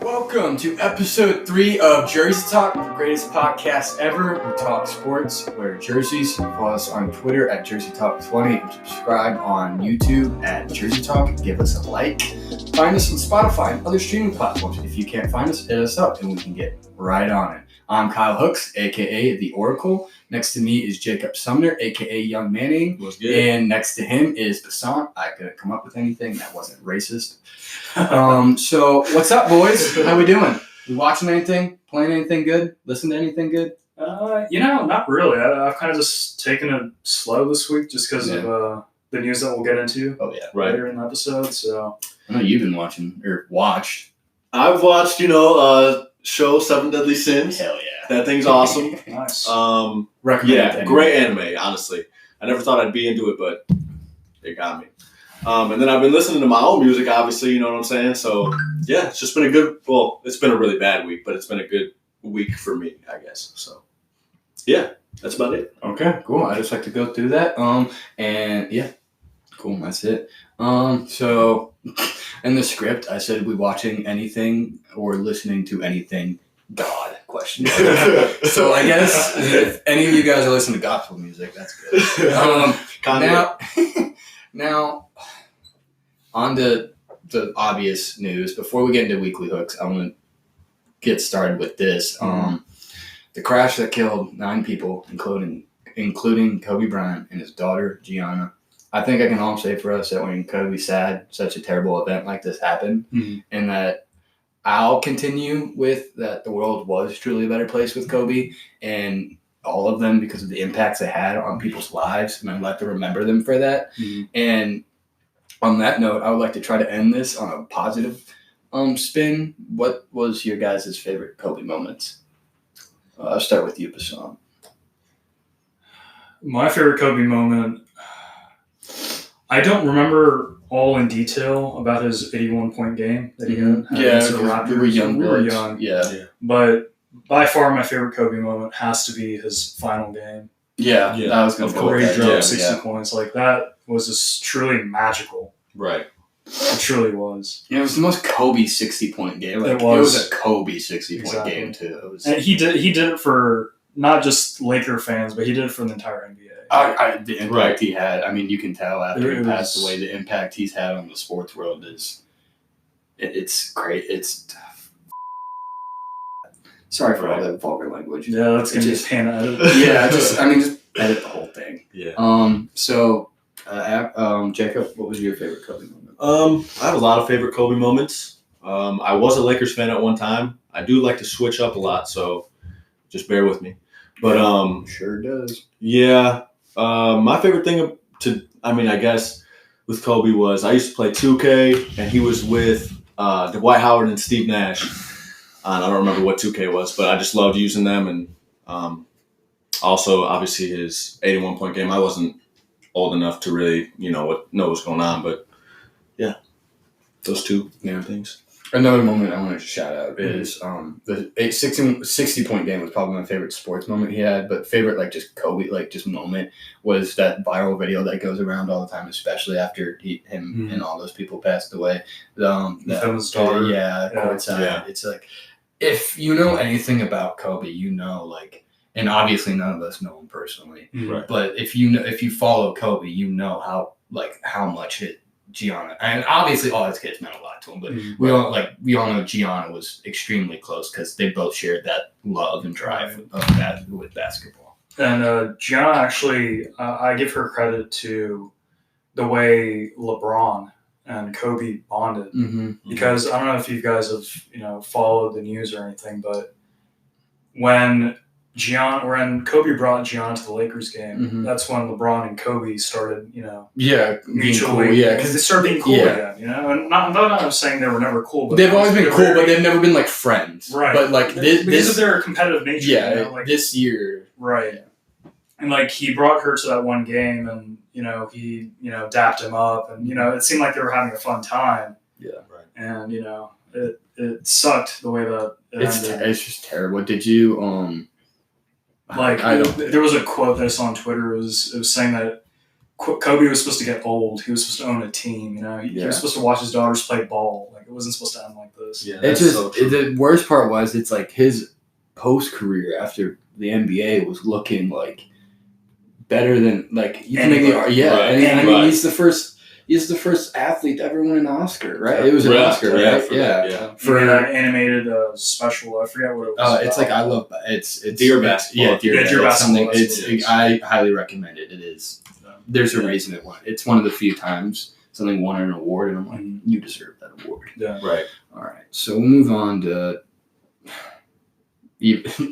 Welcome to episode 3 of Jersey Talk, the greatest podcast ever. We talk sports, wear jerseys. Follow us on Twitter at Jersey Talk 20 and subscribe on YouTube at Jersey Talk. Give us a like. Find us on Spotify and other streaming platforms. If you can't find us, hit us up and we can get right on it. I'm Kyle Hooks, aka The Oracle. Next to me is Jacob Sumner, aka Young Manning. What's good? And next to him is Basant. I couldn't come up with anything that wasn't racist. So what's up, boys? How we doing? We watching anything? Playing anything good? Listen to anything good? Not really. I've kind of just taken it slow this week just because of the news that we'll get into later in the episode. So I know you've been watching or watched. I've watched, show 7 Deadly Sins. Hell yeah. That thing's awesome. nice. Recommend Great anime, honestly. I never thought I'd be into it, but it got me. And then I've been listening to my own music, obviously, you know what I'm saying? So, yeah, it's just been it's been a really bad week, but it's been a good week for me, I guess. So, yeah, that's about it. Okay, cool. I just like to go through that. And yeah, cool. That's it. So in the script, I said we watching anything or listening to anything God question. So I guess if any of you guys are listening to gospel music, that's good. Now, on to the obvious news. Before we get into Weekly Hooks, I'm going to get started with this. The crash that killed 9 people, including Kobe Bryant and his daughter, Gianna. I think I can all say for us that when Kobe's sad, such a terrible event like this happened, and that I'll continue with that the world was truly a better place with Kobe and all of them because of the impacts they had on people's lives, and I'd like to remember them for that. And on that note, I would like to try to end this on a positive spin. What was your guys' favorite Kobe moments? I'll start with you, Basant. My favorite Kobe moment, I don't remember all in detail about his 81-point game that he had. We were young. Yeah. But by far my favorite Kobe moment has to be his final game. Yeah. I was going to where he dropped 60 points. Like, that was just truly magical. Right. It truly was. Yeah, it was the most Kobe 60-point game. Like, it was a Kobe 60-point game, too. And he did it for not just Laker fans, but he did it for the entire NBA. The impact he had, I mean, you can tell after he passed away, the impact he's had on the sports world it's great. It's sorry for all that vulgar language. Yeah, that's going to be pan edited. Yeah, just edit the whole thing. Yeah. So, Jacob, what was your favorite Kobe moment? I have a lot of favorite Kobe moments. I was a Lakers fan at one time. I do like to switch up a lot, so just bear with me. But sure does. Yeah. My favorite thing I guess with Kobe was I used to play 2K and he was with Dwight Howard and Steve Nash. I don't remember what 2K was, but I just loved using them. And also, obviously, his 81-point game. I wasn't old enough to really, know what's going on. But, yeah, those two things. Another moment I want to shout out is the 60-point game was probably my favorite sports moment he had, but favorite just Kobe just moment was that viral video that goes around all the time, especially after him and all those people passed away. His daughter. Courtside. It's like, if you know anything about Kobe, and obviously none of us know him personally, right. But if you follow Kobe, you know how much Gianna, and obviously all his kids meant a lot to him, but we all know Gianna was extremely close because they both shared that love and drive with basketball. And Gianna actually, I give her credit to the way LeBron and Kobe bonded, because I don't know if you guys have followed the news or anything, but when Kobe brought Gianna to the Lakers game, that's when LeBron and Kobe started, mutually, because they started being cool again, And I'm saying they were never cool, but they've always been cool, but they've never been friends, right? But because of their competitive nature, this year, right? Yeah. And he brought her to that one game, and he dapped him up, and it seemed like they were having a fun time. Yeah, right. And it sucked the way that it's just terrible. Did you there was a quote that I saw on Twitter. It was saying that Kobe was supposed to get old. He was supposed to own a team. You know, he was supposed to watch his daughters play ball. Like, it wasn't supposed to end like this. Yeah, It just the worst part was it's like his post career after the NBA was looking like better than like you can make the Right. And I mean Right. he's the first athlete to ever win an Oscar, right? It was an Oscar, right? For that, yeah. For an animated special, I forget what it was. It's like I love it's Dear Basketball. Yeah, Dear Basketball. Basketball. It's It's I highly recommend it. It is. There's a reason it won. It's one of the few times something won an award, and I'm like, you deserve that award. Yeah. Right. All right, so we'll move on to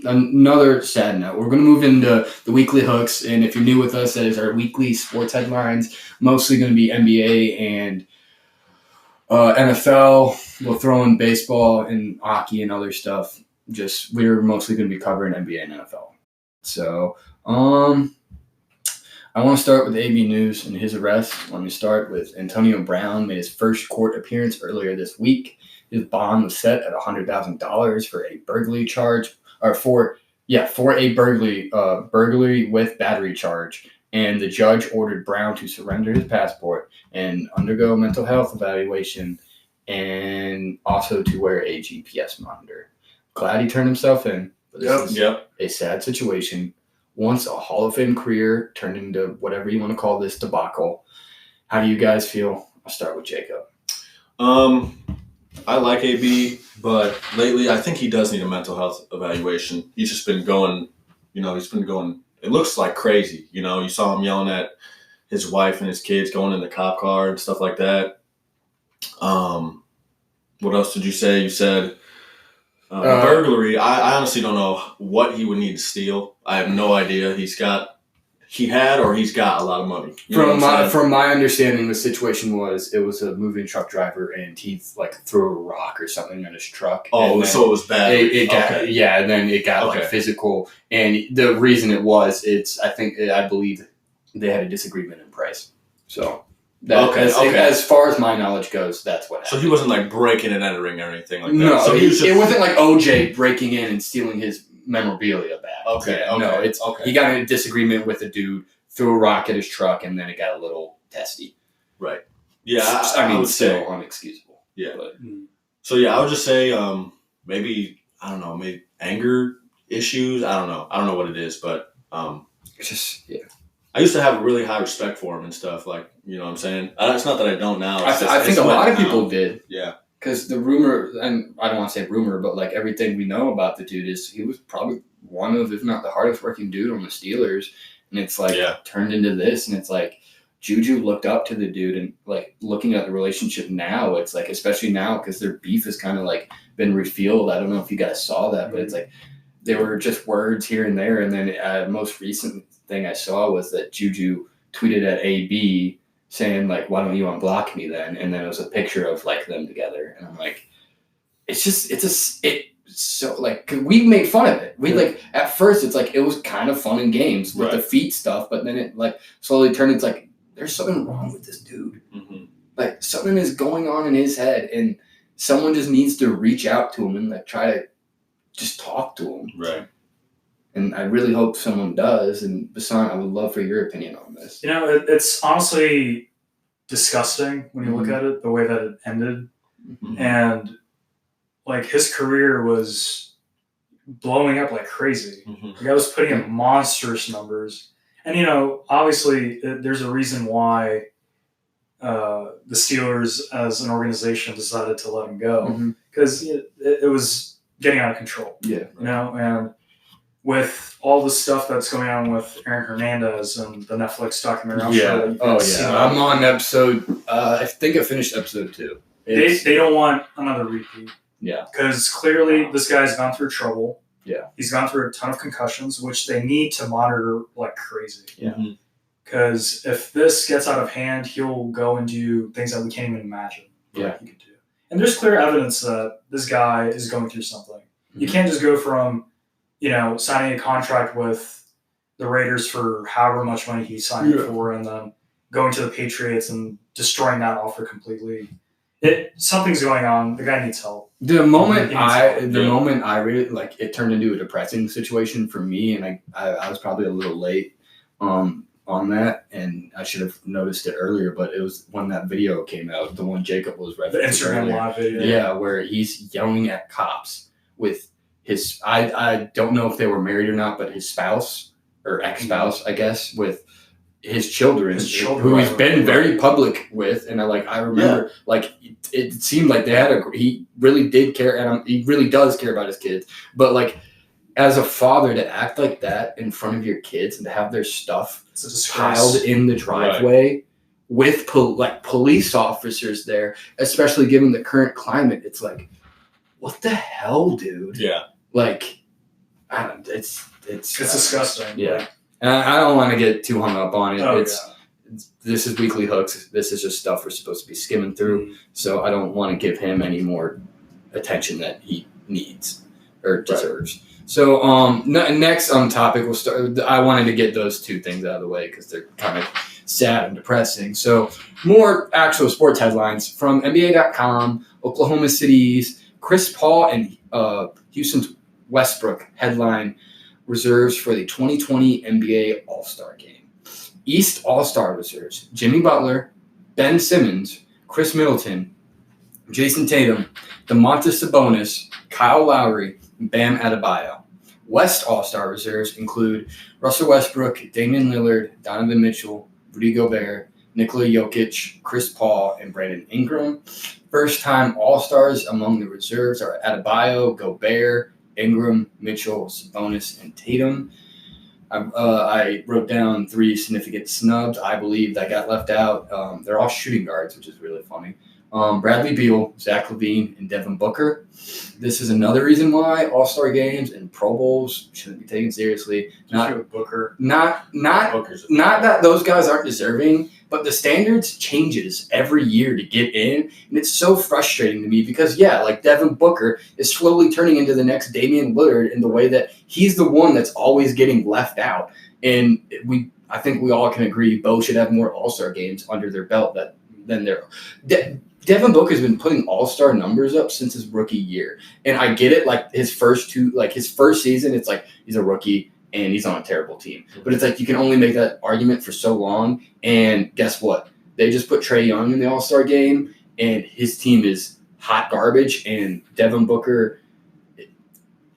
another sad note. We're going to move into the weekly hooks, and if you're new with us, that is our weekly sports headlines. Mostly going to be NBA and NFL. We'll throw in baseball and hockey and other stuff. Just we're mostly going to be covering NBA and NFL. So, I want to start with AB News and his arrest. Let me start with Antonio Brown made his first court appearance earlier this week. His bond was set at $100,000 for a burglary charge, or for a burglary with battery charge. And the judge ordered Brown to surrender his passport and undergo a mental health evaluation, and also to wear a GPS monitor. Glad he turned himself in, but this is a sad situation. Once a Hall of Fame career turned into whatever you want to call this debacle. How do you guys feel? I'll start with Jacob. I like AB, but lately I think he does need a mental health evaluation. He's just been going, it looks like crazy. You know, you saw him yelling at his wife and his kids going in the cop car and stuff like that. What else did you say? You said burglary. I honestly don't know what he would need to steal. I have no idea. He's got a lot of money. From my understanding, the situation was it was a moving truck driver and he threw a rock or something in his truck. Oh, so it was bad. And then it got physical. And the reason it was, I believe they had a disagreement in price. So as far as my knowledge goes, that's what happened. So he wasn't breaking and entering or anything like that. No, so it wasn't like OJ breaking in and stealing his memorabilia back. He got in a disagreement with a dude, threw a rock at his truck, and then it got a little testy. Right. Yeah, I mean, still unexcusable. Yeah. But, so I would just say maybe anger issues. I don't know what it is, but I used to have a really high respect for him and stuff. You know what I'm saying? It's not that I don't now. I think a lot of people did. Yeah. Because the rumor, and I don't want to say rumor, but everything we know about the dude is he was probably one of, if not the hardest working dude on the Steelers. And it's turned into this. And it's Juju looked up to the dude, and looking at the relationship now, it's especially now because their beef has kind of been refueled. I don't know if you guys saw that, but it's they were just words here and there. And then most recent thing I saw was that Juju tweeted at AB saying why don't you unblock me then? And then it was a picture of them together, and I'm cause we made fun of it. We at first it's it was kind of fun in games with the feet stuff, but then it slowly turned. It's there's something wrong with this dude. Mm-hmm. Something is going on in his head, and someone just needs to reach out to him and try to just talk to him. Right. And I really hope someone does. And Basant, I would love for your opinion on this. You know, it's honestly disgusting when you look at it, the way that it ended. Mm-hmm. And his career was blowing up like crazy. Mm-hmm. The guy was putting in monstrous numbers. And, obviously there's a reason why the Steelers as an organization decided to let him go. Because it was getting out of control. Yeah. And with all the stuff that's going on with Aaron Hernandez and the Netflix documentary. I'm on episode, I think I finished episode 2. They don't want another repeat. Yeah. Because clearly this guy's gone through trouble. Yeah. He's gone through a ton of concussions, which they need to monitor like crazy. Yeah. Because if this gets out of hand, he'll go and do things that we can't even imagine he could do. And there's clear evidence that this guy is going through something. Mm-hmm. You can't just go from, signing a contract with the Raiders for however much money he signed for and then going to the Patriots and destroying that offer completely. Something's going on. The guy needs help. The moment I really it turned into a depressing situation for me, and I was probably a little late. on that, and I should have noticed it earlier, but it was when that video came out, the one Jacob was referencing. The Instagram live video. Yeah, where he's yelling at cops with his, I don't know if they were married or not, but his spouse or ex-spouse, I guess, with his children, who he's been very public with, and I remember it seemed like they had he really did care, and he really does care about his kids, but like as a father to act like that in front of your kids and to have their stuff piled in the driveway with police officers there, especially given the current climate, it's like, what the hell, dude? Yeah, like it's disgusting. Yeah. And I don't want to get too hung up on it. This is Weekly Hooks. This is just stuff we're supposed to be skimming through. So I don't want to give him any more attention that he needs or deserves. Right. So next on topic, we'll start. I wanted to get those two things out of the way because they're kind of sad and depressing. So more actual sports headlines from NBA.com. Oklahoma City's Chris Paul and Houston's Westbrook headline reserves for the 2020 NBA All-Star Game. East All-Star reserves: Jimmy Butler, Ben Simmons, Chris Middleton, Jason Tatum, Domantas Sabonis, Kyle Lowry, and Bam Adebayo. West All-Star reserves include Russell Westbrook, Damian Lillard, Donovan Mitchell, Rudy Gobert, Nikola Jokic, Chris Paul, and Brandon Ingram. First-time All-Stars among the reserves are Adebayo, Gobert, Ingram, Mitchell, Sabonis, and Tatum. I wrote down 3 significant snubs, I believe, that got left out. They're all shooting guards, which is really funny. Bradley Beal, Zach LaVine, and Devin Booker. This is another reason why All-Star games and Pro Bowls shouldn't be taken seriously. Not that those guys aren't deserving, but the standards changes every year to get in, and it's so frustrating to me because, Devin Booker is slowly turning into the next Damian Lillard in the way that he's the one that's always getting left out. And I think we all can agree Bo should have more All-Star games under their belt than their Devin Booker's been putting all-star numbers up since his rookie year. And I get it, his first season, it's like he's a rookie and he's on a terrible team. But it's like you can only make that argument for so long. And guess what? They just put Trae Young in the All-Star game, and his team is hot garbage. And Devin Booker,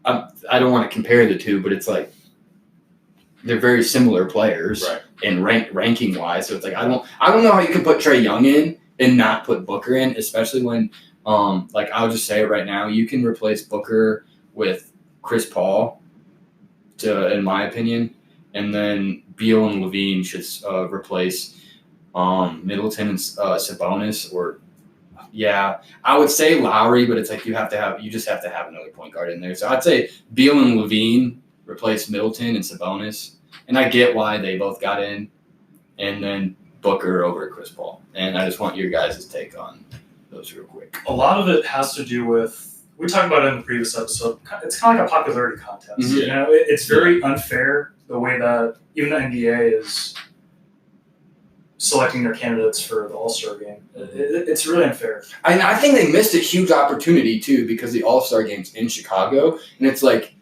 I don't want to compare the two, but it's like they're very similar players and ranking-wise. So it's like I don't know how you can put Trae Young in and not put Booker in, especially when, I'll just say it right now, you can replace Booker with Chris Paul, in my opinion, and then Beal and LaVine should replace Middleton and Sabonis, I would say Lowry, but it's like you just have to have another point guard in there. So I'd say Beal and LaVine replace Middleton and Sabonis, and I get why they both got in, and then Booker over Chris Paul. And I just want your guys' take on those real quick. A lot of it has to do with, we talked about it in the previous episode, it's kind of like a popularity contest. Mm-hmm. You know, it's very unfair the way that even the NBA is selecting their candidates for the All-Star game. It's really unfair. I think they missed a huge opportunity, too, because the All-Star game's in Chicago. And it's like,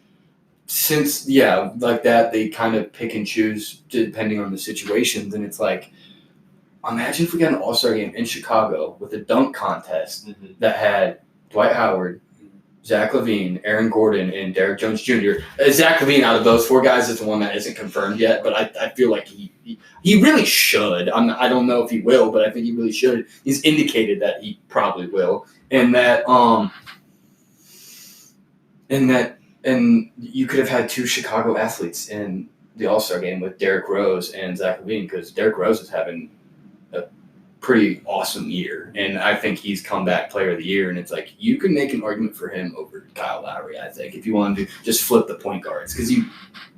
they kind of pick and choose depending on the situations. And it's like, imagine if we got an All-Star game in Chicago with a dunk contest that had Dwight Howard, Zach LaVine, Aaron Gordon, and Derrick Jones Jr. Zach LaVine, out of those 4 guys, is the one that isn't confirmed yet, but I feel like he really should. I don't know if he will, but I think he really should. He's indicated that he probably will, and you could have had 2 Chicago athletes in the All-Star game with Derrick Rose and Zach LaVine, because Derrick Rose is having a pretty awesome year, and I think he's comeback player of the year, and it's like you can make an argument for him over Kyle Lowry, I think, if you wanted to just flip the point guards, because you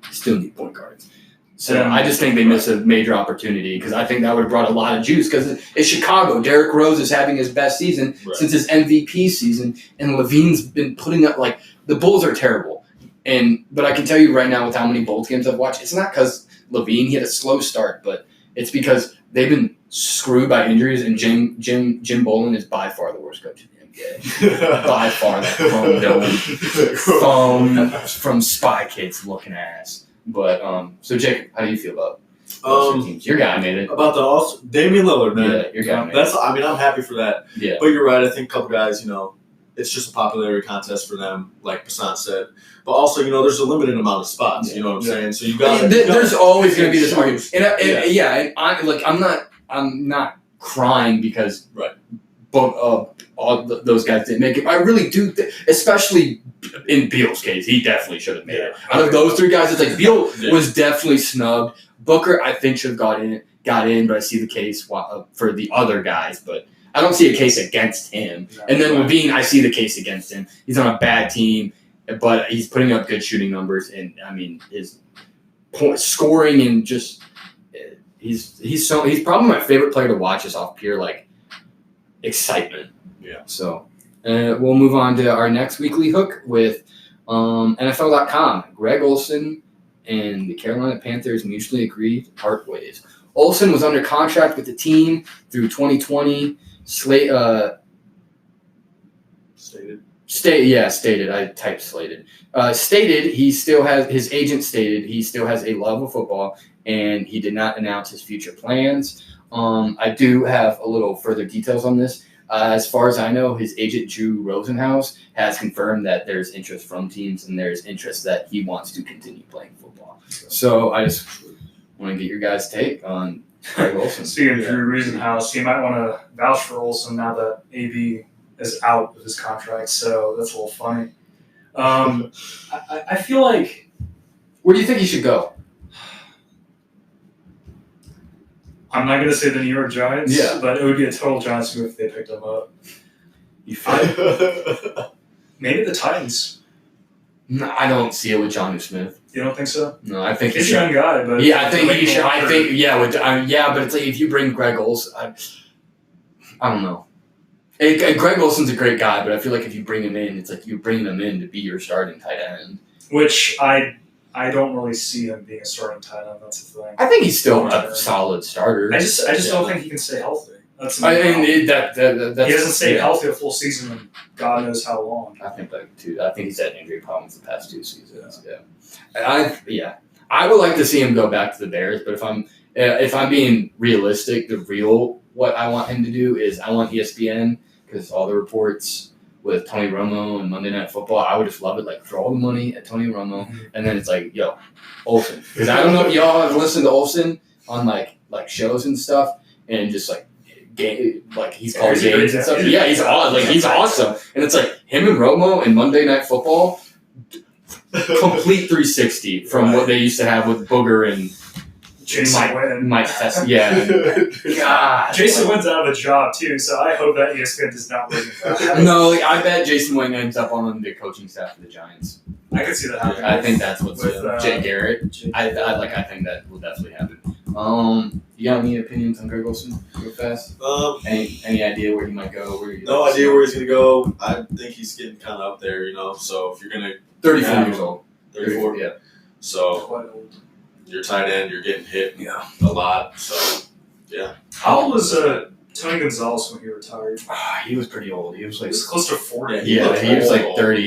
still need point guards. So I just think they missed a major opportunity, because I think that would have brought a lot of juice, because it's Chicago. Derrick Rose is having his best season since his MVP season, and LaVine's been putting up, the Bulls are terrible. But I can tell you right now, with how many Bulls games I've watched, it's not because LaVine, he had a slow start, but it's because they've been screwed by injuries, and Jim Boylen is by far the worst coach in the NBA. By far, that phone from Spy Kids looking ass. But so Jacob, how do you feel about teams. Your guy made it. About the Damian Lillard, man. Yeah, your guy made That's. I mean, I'm happy for that. Yeah. But you're right. I think a couple guys, it's just a popularity contest for them, like Basant said. But also, there's a limited amount of spots. Yeah. You know what I'm saying? So you got. There's always going to be this argument, choose. I'm not crying because Right. all those guys didn't make it. I really do, especially in Beal's case, he definitely should have made it. Out of those three guys, it's like Beal was definitely snubbed. Booker, I think, should have got in, but I see the case for the other guys, but I don't see a case against him. And then Levine, I see the case against him. He's on a bad team, but he's putting up good shooting numbers, and I mean his scoring and just he's probably my favorite player to watch just off pure excitement. Yeah. So we'll move on to our next weekly hook with NFL.com. Greg Olsen and the Carolina Panthers mutually agreed to part ways. Olsen was under contract with the team through 2020. Stated. I typed slated. Stated he still has his agent stated he still has a love of football, and he did not announce his future plans. I do have a little further details on this. As far as I know, his agent Drew Rosenhaus has confirmed that there's interest from teams and there's interest that he wants to continue playing football. So I just want to get your guys' take on Greg Olsen. Speaking of Drew Rosenhaus, you might want to vouch for Olsen now that AB is out of his contract, so that's a little funny. I feel like... Where do you think he should go? I'm not going to say the New York Giants, but it would be a total Giants move if they picked him up. Maybe the Titans. No, I don't see it with Jonnu Smith. You don't think so? No, I think he's a young guy, but I think he should. I think but it's like if you bring Greg Olsen, I don't know. Greg Olsen's a great guy, but I feel like if you bring him in, it's like you bring him in to be your starting tight end. Which I don't really see him being a starting tight end. That's the thing. I think he's still a solid starter. I just don't think he can stay healthy. That's he hasn't stayed healthy a full season in God knows how long. I think that too. I think he's had injury problems the past 2 seasons. Yeah. I would like to see him go back to the Bears, but if I'm being realistic, what I want him to do is I want ESPN, because all the reports with Tony Romo and Monday Night Football, I would just love it. Like, throw all the money at Tony Romo, and then it's like, yo, Olsen. Because I don't know if y'all have listened to Olsen on like shows and stuff, and just he's called games and stuff. Yeah, he's awesome. And it's like him and Romo and Monday Night Football, complete 360 from what they used to have with Booger and Mike Tess. Yeah. God. Jason Wynn's out of a job too, so I hope that ESPN does not win that. No, I bet Jason Wynn ends up on the coaching staff of the Giants. I could see that happening. I think that's what's with Jay Garrett. I think that will definitely happen. You got any opinions on Greg Olsen real fast? Any idea where he might go? No idea where he's gonna go. I think he's getting kind of up there, So if you're gonna 34 years old, 34, yeah. So quite old. You're tight end. You're getting hit a lot. So yeah. How old was Tony Gonzalez when he retired? He was pretty old. He was close to 40. Yeah, he was like 30.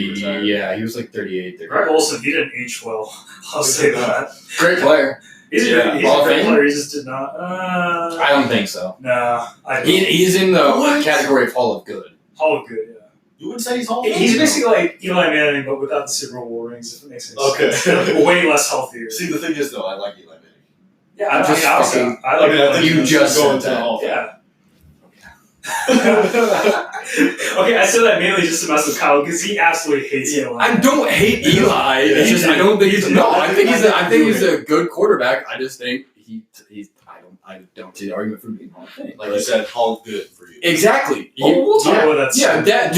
Yeah, he was like 38. 30. Greg Olsen, he didn't age well. I'll say that. Great player. He's a great player. He just did not. I don't think so. Nah. He's in the category of Hall of Good. Hall of Good, yeah. You wouldn't say he's Hall of Good? He's basically like Eli Manning, but without the Super Bowl rings, if it makes any sense. Okay. Way less healthier. See, the thing is, though, I like Eli Manning. Yeah, I think you just going to the Hall. Yeah. Okay, I said that mainly just to mess with Kyle because he absolutely hates Eli. I don't hate Eli. It's just I don't think he's I think he's a good quarterback. I just think I don't see the argument for being Hall of Fame. Like you said, Hall of Good for you. Exactly. We'll talk about that. Yeah, that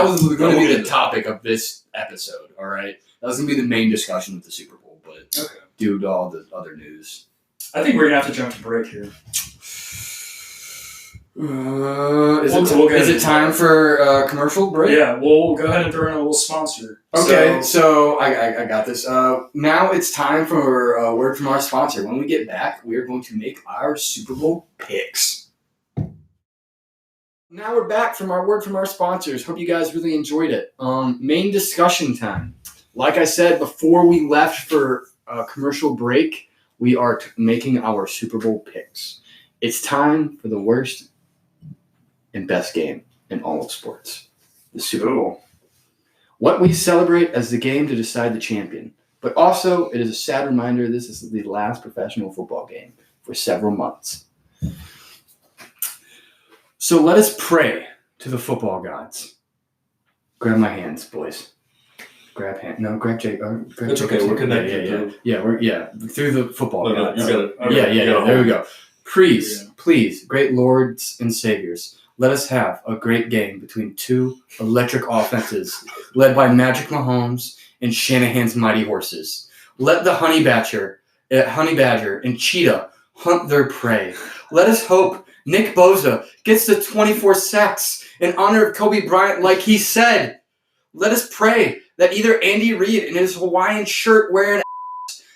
was going to be the topic of this episode. All right, that was going to be the main discussion with the Super Bowl, but due to all the other news, I think we're gonna have to jump to break here. Is it time for commercial break? Yeah, we'll go ahead and throw in a little sponsor. Okay, so I got this. Now it's time for a word from our sponsor. When we get back, we are going to make our Super Bowl picks. Now we're back from our word from our sponsors. Hope you guys really enjoyed it. Main discussion time. Like I said before we left for a commercial break, we are making our Super Bowl picks. It's time for the worst and best game in all of sports, the Super Bowl. What we celebrate as the game to decide the champion. But also, it is a sad reminder this is the last professional football game for several months. So let us pray to the football gods. Grab my hands, boys. Grab hand. No, grab Jake. Grab It's okay. We're connected. Yeah. Through the football gods. You got it. Yeah. There we go. Please, great lords and saviors, let us have a great game between two electric offenses led by Magic Mahomes and Shanahan's mighty horses. Let the honey badger and cheetah hunt their prey. Let us hope Nick Bosa gets the 24 sacks in honor of Kobe Bryant like he said. Let us pray that either Andy Reid in his Hawaiian shirt wearing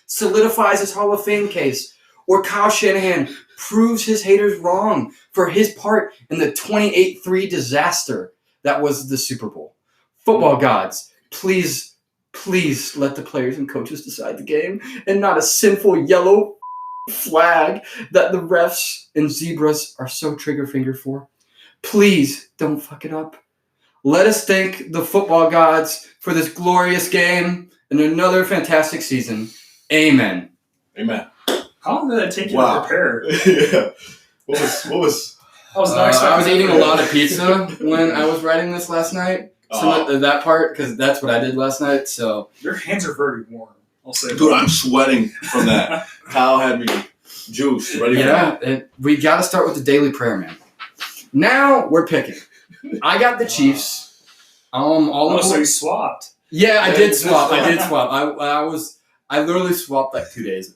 solidifies his Hall of Fame case, or Kyle Shanahan proves his haters wrong for his part in the 28-3 disaster that was the Super Bowl. Football gods, please let the players and coaches decide the game and not a sinful yellow flag that the refs and zebras are so trigger finger for. Please don't fuck it up. Let us thank the football gods for this glorious game and another fantastic season. Amen. How long did that take you to prepare? Yeah. What was? I was not expecting. I was eating a lot of pizza when I was writing this last night. That part, because that's what I did last night. So your hands are very warm. I'll say, dude, I'm sweating from that. Kyle had me juiced. Ready? Yeah, we got to start with the daily prayer, man. Now we're picking. I got the Chiefs. So you swapped. Yeah, I did swap. I literally swapped like 2 days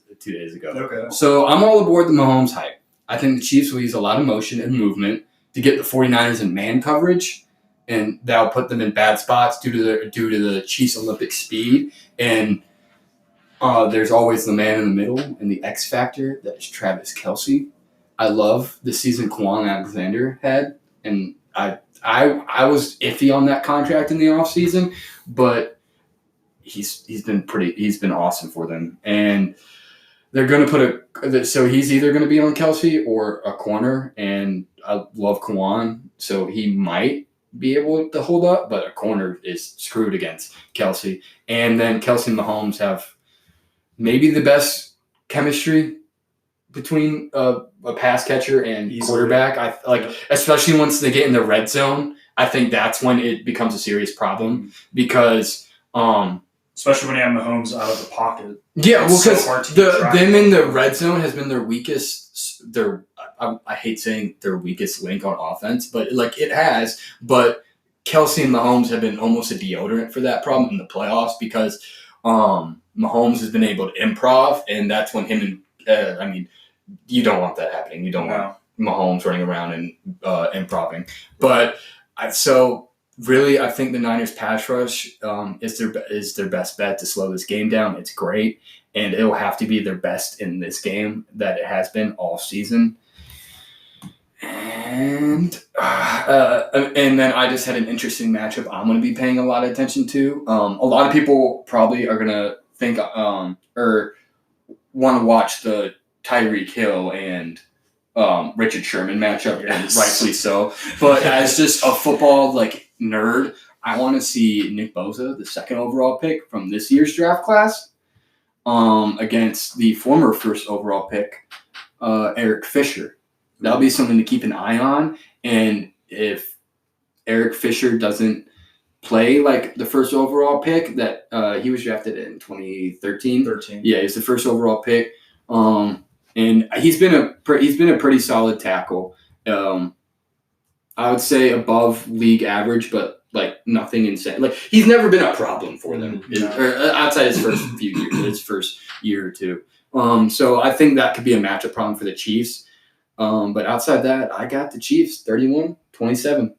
ago. Okay. So I'm all aboard the Mahomes hype. I think the Chiefs will use a lot of motion and movement to get the 49ers in man coverage, and that'll put them in bad spots due to the Chiefs' Olympic speed. And there's always the man in the middle and the X factor that is Travis Kelce. I love the season Quan Alexander had, and I was iffy on that contract in the offseason, but he's been awesome for them. And they're going to so he's either going to be on Kelce or a corner, and I love Kwan, so he might be able to hold up, but a corner is screwed against Kelce. And then Kelce and Mahomes have maybe the best chemistry between a pass catcher and quarterback. Especially once they get in the red zone, I think that's when it becomes a serious problem because especially when you have Mahomes out of the pocket. Yeah, well, because them in the red zone has been their weakest. I hate saying their weakest link on offense, but it has. But Kelce and Mahomes have been almost a deodorant for that problem in the playoffs because Mahomes has been able to improv, and that's when him and you don't want that happening. You don't want Mahomes running around and improving. But really, I think the Niners pass rush is their best bet to slow this game down. It's great, and it'll have to be their best in this game that it has been all season. And then I just had an interesting matchup I'm going to be paying a lot of attention to. A lot of people probably are going to think or want to watch the Tyreek Hill and Richard Sherman matchup, and rightfully so. But as just a football nerd, I want to see Nick Bosa, the second overall pick from this year's draft class, against the former first overall pick, Eric Fisher. That'll be something to keep an eye on. And if Eric Fisher doesn't play like the first overall pick that he was drafted in 2013. Yeah, he's the first overall pick. And he's been a pretty solid tackle. I would say above league average, but nothing insane. He's never been a problem for them outside his first few years, his first year or two. So I think that could be a matchup problem for the Chiefs. But outside that, I got the Chiefs 31-27.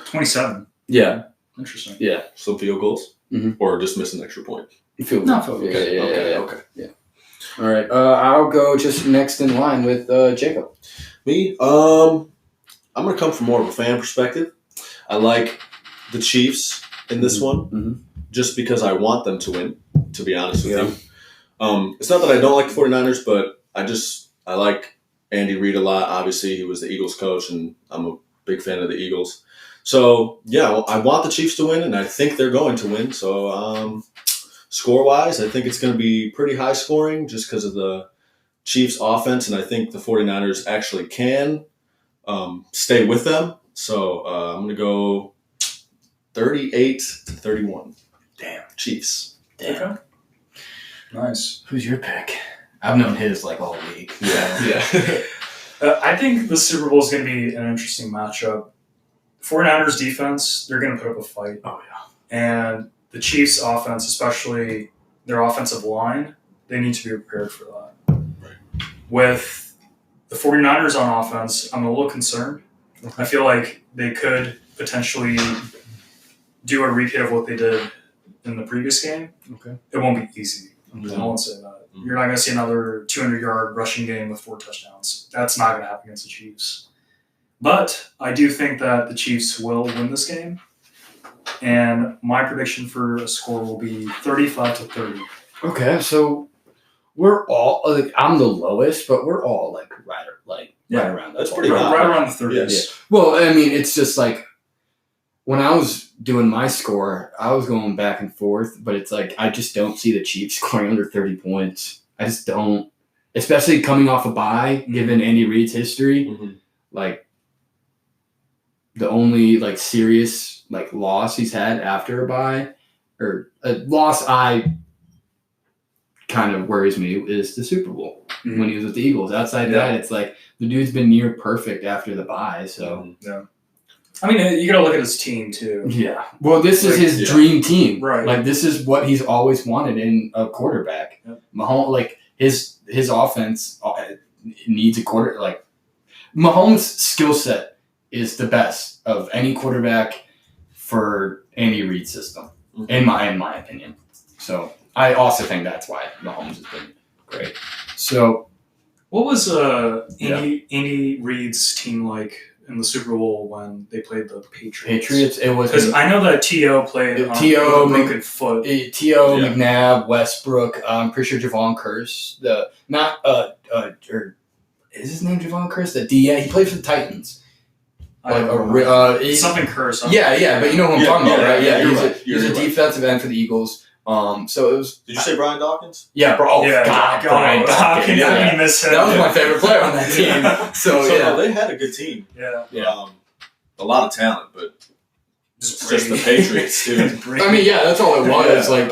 27. Yeah. Interesting. Yeah. Some field goals? Mm-hmm. Or just miss an extra point? Field goals. Okay. All right. I'll go just next in line with Jacob. Me? I'm going to come from more of a fan perspective. I like the Chiefs in this one just because I want them to win, to be honest with It's not that I don't like the 49ers, but I like Andy Reid a lot. Obviously, he was the Eagles coach, and I'm a big fan of the Eagles. So, yeah, well, I want the Chiefs to win, and I think they're going to win. So, score-wise, I think it's going to be pretty high scoring just because of the Chiefs' offense, and I think the 49ers actually can stay with them. So, I'm going to go 38-31. Damn. Chiefs. Damn. Okay. Nice. Who's your pick? I've known his like all week. Yeah. I think the Super Bowl is going to be an interesting matchup. 49ers defense, they're going to put up a fight. Oh, yeah. And the Chiefs offense, especially their offensive line, they need to be prepared for that. Right. With the 49ers on offense, I'm a little concerned. I feel like they could potentially do a repeat of what they did in the previous game. Okay. It won't be easy. I won't say that. You're not going to see another 200-yard rushing game with 4 touchdowns. That's not going to happen against the Chiefs. But I do think that the Chiefs will win this game. And my prediction for a score will be 35-30. Okay, so we're all like I'm the lowest, but we're all like right around. That's that pretty ballpark. high. Right around the 30s. Yeah. Well, I mean, it's just like when I was doing my score, I was going back and forth, but it's like I just don't see the Chiefs scoring under 30 points. I just don't, especially coming off a bye, given Andy Reid's history. Mm-hmm. Like the only like serious like loss he's had after a bye, or a loss I kind of worries me is the Super Bowl when he was with the Eagles. Outside of that, it's like the dude's been near perfect after the bye. So I mean, you got to look at his team, too. yeah. Well, this is Like, his dream team. Right. Like this is what he's always wanted in a quarterback. Yep. Mahomes, like his offense needs a quarter. Like Mahomes' skill set is the best of any quarterback for Andy Reid's system, in my opinion. So I also think that's why Mahomes has been great. So What was Andy Reid's team like in the Super Bowl when they played the Patriots? It was Because I know that T.O. played on T.O. a broken foot. T.O. McNabb, Westbrook. I'm pretty sure Javon Curse. Or is his name Javon Curse? The DA. He played for the Titans. Something Curse. Yeah, but you know who I'm talking about, right? Yeah, you're he's a right. defensive end for the Eagles. So it was. Did you say Brian Dawkins? Yeah, bro. Oh, Yeah, God, God, Brian how Dawkins. can you miss him? That was my favorite player on that team. So yeah, they had a good team. Yeah. A lot of talent, but it's just the Patriots, dude. I mean, yeah, that's all it was. Yeah. Like,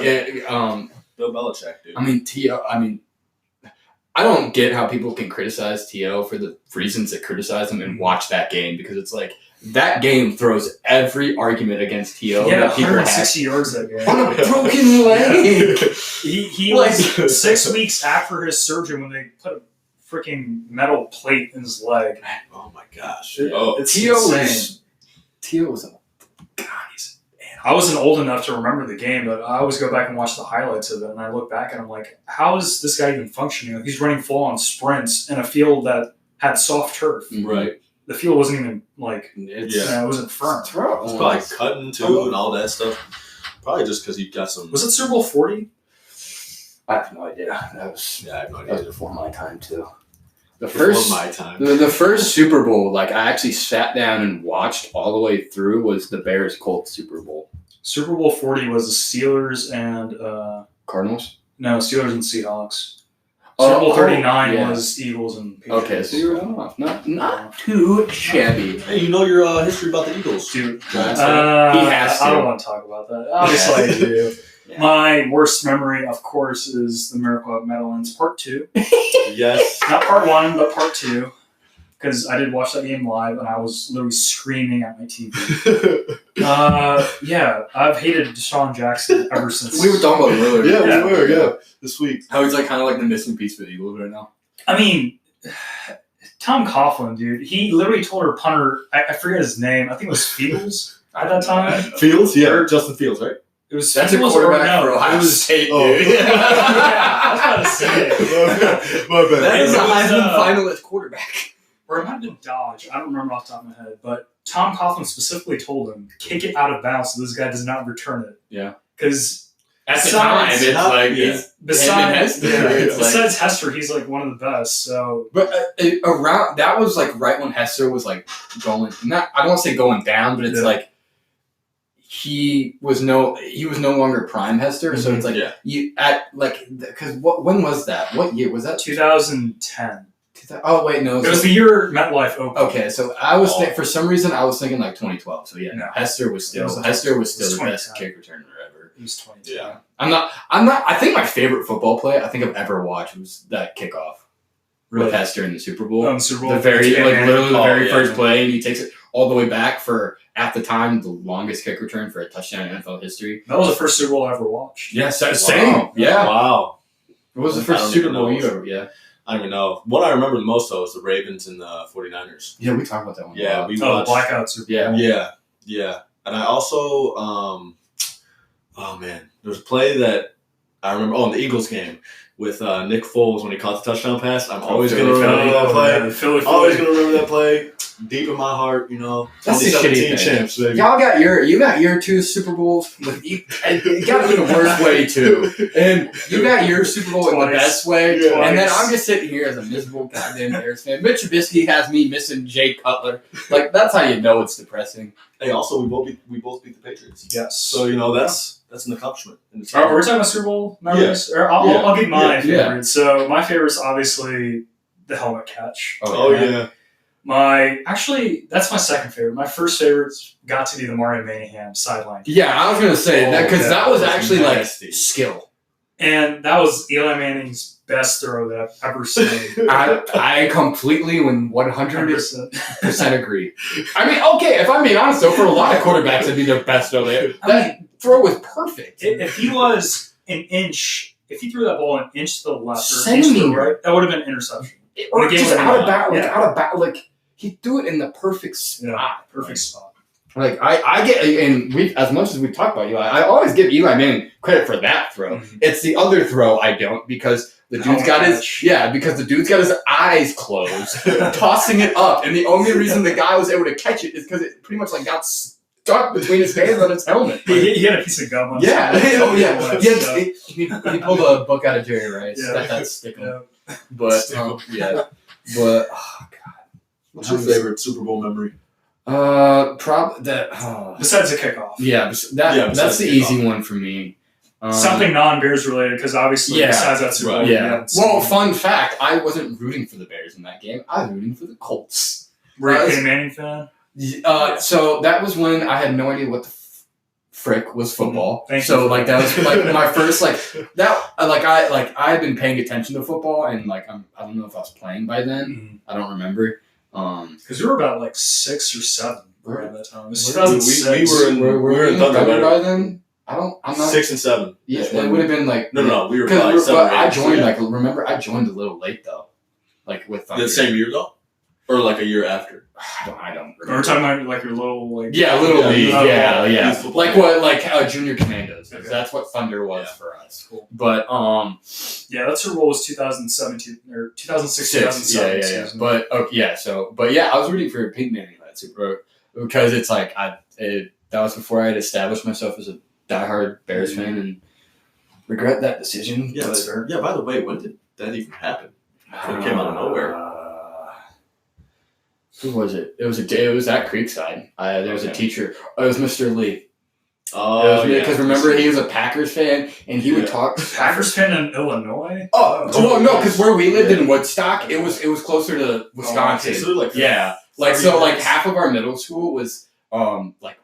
Bill Belichick, dude. I mean, T.O. I don't get how people can criticize T.O. for the reasons that criticize him and watch that game, because it's like that game throws every argument against T.O. He had that people have 160 yards that game. on a broken leg. He Like- was 6 weeks after his surgery when they put a freaking metal plate in his leg. Oh my gosh. It's T.O. insane. was a God. I wasn't old enough to remember the game, but I always go back and watch the highlights of it, and I look back and I'm like, how is this guy even functioning? Like, he's running full-on sprints in a field that had soft turf. Right. The field wasn't even like, It's it wasn't firm. It's probably cutting too and all that stuff. Probably just because he got some. Was it Super Bowl 40? I have no idea. That was I have no that was idea. before my time too. The Before first my time. the first Super Bowl, like I actually sat down and watched all the way through, was the Bears Colts Super Bowl. Super Bowl 40 was the Steelers and Cardinals. Steelers and Seahawks. Oh, Super Bowl 39 yeah. was Eagles and Patriots. Okay, so you're off. Not too shabby. Hey, you know your history about the Eagles. Dude, Giants. He has to. I don't want to talk about that. Obviously, I do. Yeah. My worst memory, of course, is the Miracle at Meadowlands Part 2. Yes. Not Part 1, but Part 2. Because I did watch that game live, and I was literally screaming at my TV. I've hated Deshaun Jackson ever since. We were talking about him earlier. Yeah, we were, yeah. This week. How he's like kind of like the missing piece for the Eagles right now. I mean, Tom Coughlin, dude, he literally told our punter, I forget his name, I think it was Fields at that time. Fields? Yeah, Justin Fields, right? It was That's a Fields quarterback or no, for Ohio it was, State, oh. dude. yeah, I was about to say it. My bad. That is a It was, Heisman finalist quarterback. Or it might have been Dodge. I don't remember off the top of my head. But Tom Coughlin specifically told him, kick it out of bounds so this guy does not return it. Yeah. Because At the time, it's like it's besides Hester. Hester, he's like one of the best. So, but around that was like right when Hester was like going. Not I don't want to say going down, but it's like he was no longer prime Hester. So it's like you at like because when was that? What year was that? 2010. Oh wait, no. It was the year MetLife opened. Okay, so I was for some reason I was thinking like 2012. So No. Hester was still the best kick returner ever. It was 2010. Yeah, I'm not. I think my favorite football play I think I've ever watched was that kickoff with Hester in the Super Bowl. The Super Bowl. The very literally the very first play, and he takes it all the way back for at the time the longest kick return for a touchdown in NFL history. That was the first Super Bowl I ever watched. Yeah, same. Yeah. Wow. What was the first Super Bowl you ever? Yeah. I don't even know. What I remember the most, though, is the Ravens and the 49ers. Yeah, we talked about that one. Yeah, we watched. Blackout Super Bowl. Yeah. And I also, oh, man. There was a play that I remember, in the Eagles game with Nick Foles when he caught the touchdown pass. I'm always going to remember that play. Philly. Always going to remember that play. Deep in my heart, That's the shitty champs, baby. Y'all got your 2 Super Bowls. It got me the worst way too, and you got your Super Bowl in the best way. And then I'm just sitting here as a miserable goddamn Bears fan. Mitch Trubisky has me missing Jay Cutler. Like that's how you know it's depressing. Hey, also we both beat the Patriots. Yes. So that's an accomplishment. We're talking about Super Bowl memories. Yeah. I'll give my favorite. So my favorite's obviously the helmet catch. Oh yeah. That's my second favorite. My first favorite's got to be the Mario Mayhem sideline. Yeah, I was gonna say that because that was actually nasty. Like skill, and that was Eli Manning's best throw that I've ever seen. I completely 100% agree. I mean, okay, if I'm being honest though, for a lot of quarterbacks, it'd be their best throw. That throw was perfect. If he was an inch, if he threw that ball an inch to the left or an inch to the right, that would have been an interception. Or just out of bounds, like he threw it in the perfect spot. Perfect spot. Like I get, and we as much as we talk about Eli, I always give Eli Manning credit for that throw. Mm-hmm. It's the other throw I don't because the dude's got his eyes closed, tossing it up, and the only reason the guy was able to catch it is because it pretty much like got stuck between his hands on his helmet. He had a piece of gum on his helmet. He pulled a book out of Jerry Rice. That's sticking. Yeah. But oh god. What's your favorite Super Bowl memory? Probably that. Besides the kickoff. Yeah, that's the easy one for me. Something non-Bears related, because obviously besides that Super Bowl. Yeah. Well, fun fact: I wasn't rooting for the Bears in that game. I was rooting for the Colts. Were you a Peyton Manning fan? So that was when I had no idea what the frick was football. So like that was like my first I had been paying attention to football and like I don't know if I was playing by then. Mm-hmm. I don't remember. Because we were about like 6 or 7 around that time. It was 2006. We were in Thunder by then. I'm not 6 and 7. Yeah, it would have been like no. We were probably 7. But I joined I joined a little late though, like with Thunder. The same year though, or like a year after. I don't remember. We're talking about like your little league. Yeah. Like what Junior Commandos. Okay. That's what Thunder was for us. Cool. But that Super Bowl was 2017 or 2016. 2007. But I was rooting for Peyton Manning in that Super Bowl because it's like that was before I had established myself as a diehard Bears fan and regret that decision. Yeah, by the way, when did that even happen? It came out of nowhere. Who was it? It was at Creekside. There was a teacher. It was Mr. Lee. Oh, yeah. Because remember, he was a Packers fan, and he would talk. Packers fan in Illinois? Well, no, because where we lived in Woodstock, it was closer to Wisconsin. Half of our middle school was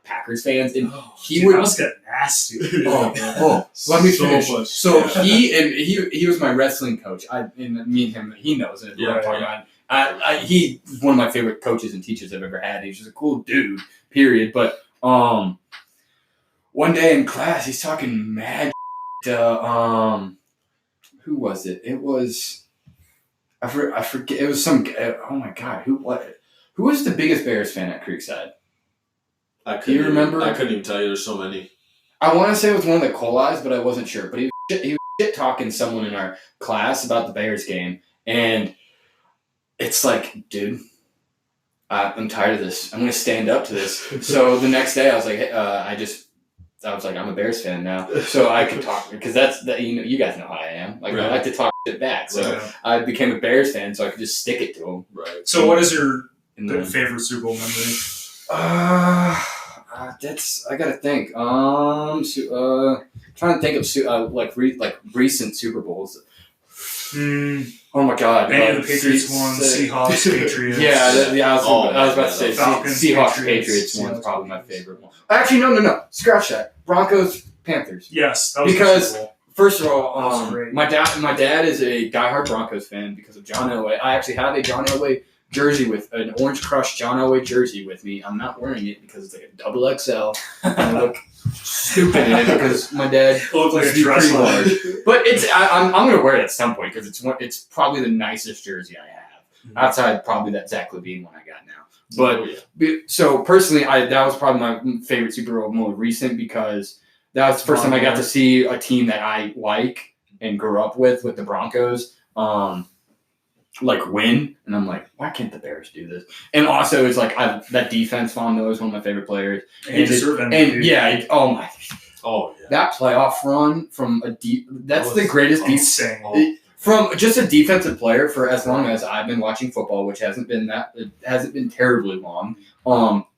Packers fans, and he would almost get nasty. Let me finish. So he was my wrestling coach. Me and him, he knows it. What I'm talking about. He's one of my favorite coaches and teachers I've ever had. He's just a cool dude, period. But one day in class, he's talking mad to who was it? It was I forget. It was some. Oh my god, who was the biggest Bears fan at Creekside? Do you remember? I couldn't even tell you. There's so many. I want to say it was one of the Colis, but I wasn't sure. But he was shit talking someone in our class about the Bears game, and it's like, dude, I'm tired of this. I'm going to stand up to this. So the next day I was like, I was like, I'm a Bears fan now, so I could talk because you guys know how I am. Like I like to talk shit back, so I became a Bears fan, so I could just stick it to them. Right. So, what is your favorite Super Bowl memory? That's I gotta think. Trying to think of recent Super Bowls. Oh my God! Any of the Patriots won, Seahawks, Patriots. I was about to say Falcons, Seahawks, Patriots one's probably my favorite one. Actually, no, scratch that. Broncos, Panthers. Yes, that was because first of all, my dad is a diehard Broncos fan because of John Elway. I actually have a John Elway jersey with an Orange Crush John Elway jersey with me. I'm not wearing it because it's like a double XL. And I look stupid in it because my dad looks like a pretty large. But I'm gonna wear it at some point because it's probably the nicest jersey I have outside probably that Zach Levine one I got now. But so personally, that was probably my favorite Super Bowl more recent because that was the first time I got to see a team that I like and grew up with the Broncos. Win, and I'm like, why can't the Bears do this? And also, it's like that defense. Von Miller is one of my favorite players. That playoff run from that's the greatest defense from just a defensive player for as long as I've been watching football, which hasn't been terribly long.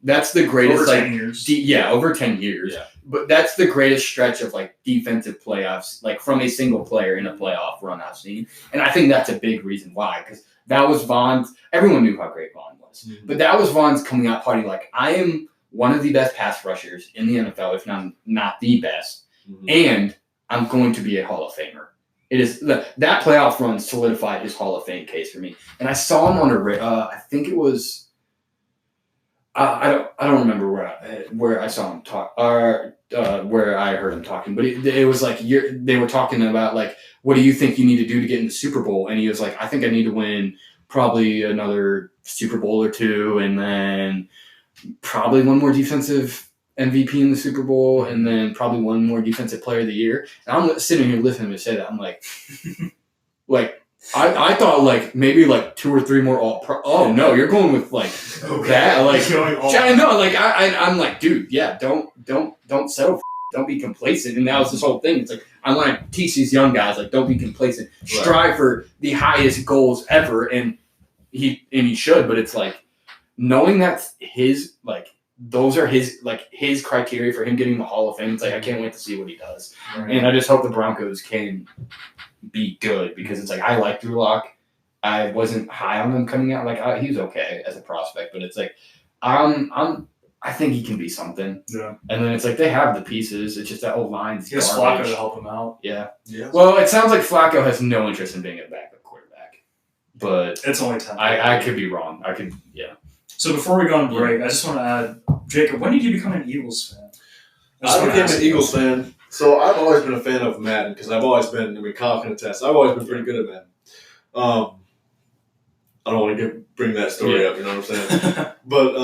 That's the greatest over 10 years. Over 10 years. Yeah. But that's the greatest stretch of defensive playoffs, from a single player in a playoff run I've seen. And I think that's a big reason why, because that was Von's. Everyone knew how great Von was, but that was Von's coming out party. I am one of the best pass rushers in the NFL, if not the best, and I'm going to be a Hall of Famer. It is that playoff run solidified his Hall of Fame case for me. And I saw him on I think it was. I don't remember where I saw him talk or where I heard him talking, but it was they were talking about what do you think you need to do to get in the Super Bowl, and he was like, I think I need to win probably another Super Bowl or two, and then probably one more defensive MVP in the Super Bowl, and then probably one more defensive player of the year. And I'm sitting here listening to him say that, I'm like. I thought maybe 2 or 3 more oh no, you're going with that I'm like, dude, don't settle don't be complacent. And that was this whole thing. It's I want to teach these young guys don't be complacent. Strive for the highest goals ever, and he should, but it's knowing that's his those are his criteria for him getting the Hall of Fame. It's I can't wait to see what he does. Right. And I just hope the Broncos can be good because it's I like Drew Lock. I wasn't high on him coming out. He was okay as a prospect, but it's I think he can be something. Yeah. And then it's they have the pieces. It's just that whole line's he has Flacco to help him out. Yeah. Well, it sounds like Flacco has no interest in being a backup quarterback, but it's only 10. I could be wrong. So before we go on break, I just want to add, Jacob, when did you become an Eagles fan? I became an Eagles fan. So I've always been a fan of Madden because I've always been, Kyle can attest, I've always been pretty good at Madden. I don't want to bring that story up, you know what I'm saying? But,